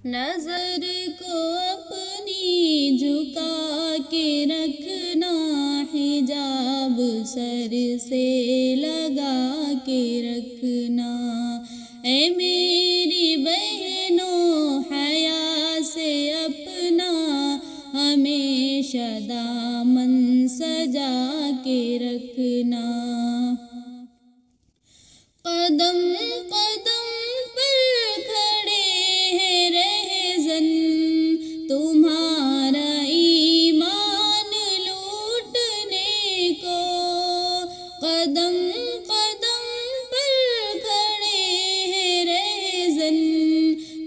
نظر کو اپنی جھکا کے رکھنا، حجاب سر سے لگا کے رکھنا۔ اے میری بہنوں حیا سے اپنا ہمیشہ دامن سجا کے رکھنا۔ قدم قدم پر کھڑے ہیں رہزن، تمہارا ایمان لوٹنے کو۔ قدم قدم پر کھڑے ہیں رہزن،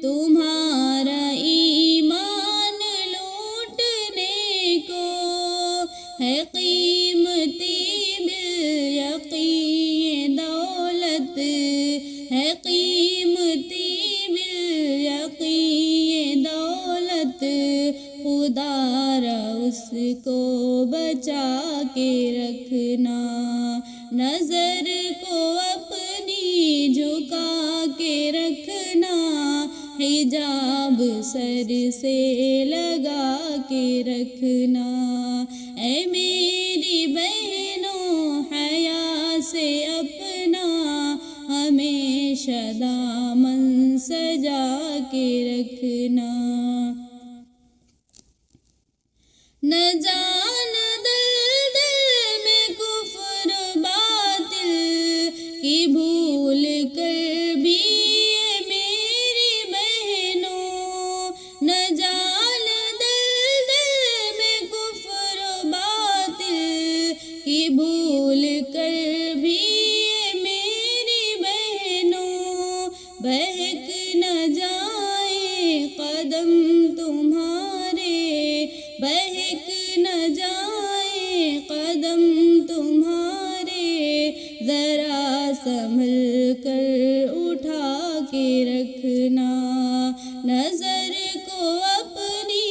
تمہارا ایمان لوٹنے کو۔ ہے قیمتی بالیقین دولت، ہے قیمتی بالیقین دولت، خدا را اس کو بچا کے رکھنا۔ نظر کو اپنی جھکا کے رکھنا، حجاب سر سے لگا کے رکھنا۔ اے میری بہنوں حیا سے اپنا ہمیشہ دامن سجا کے رکھنا۔ نہ جان دلدل میں کفر باطل کی بھول کر بھی اے میری بہنوں، نہ جان دلدل میں کفر باطل کی بھول کر بھی اے میری بہنوں، بہک نہ جائیں قدم تمہارے، بہک نہ جائیں قدم تمہارے، ذرا سنبھل کر اٹھا کے رکھنا۔ نظر کو اپنی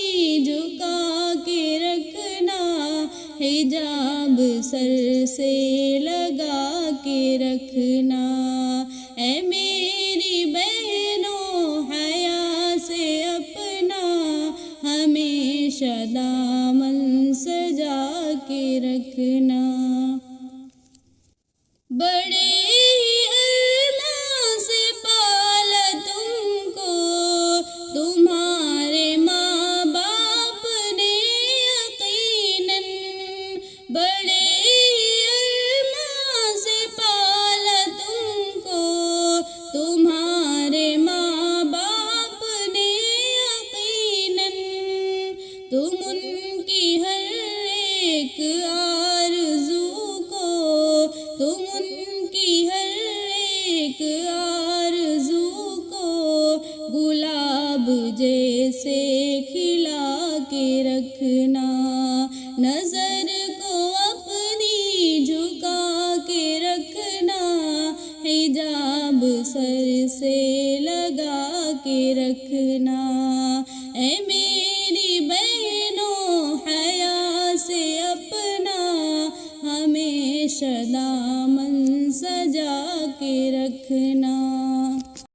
جھکا کے رکھنا، حجاب سر سے لگا کے رکھنا۔ اے میری بہنوں حیا سے اپنا ہمیشہ دامن سجا کے رکھنا۔ بڑے ہی ارمان سے پالا تم کو تمہارے ماں باپ نے یقیناً، بڑے ہی ارمان سے پالا تم کو تمہارے ماں باپ نے یقیناً، تم ان کی ہر ایک آرزو کو، تم ان کی ہر ایک آرزو کو گلاب جیسے کھلا کے رکھنا۔ نظر کو اپنی جھکا کے رکھنا، حجاب سر سے لگا کے رکھنا۔ اے میری بہنوں حیا سے اپنا ہمیشہ دامن سجا کے رکھنا۔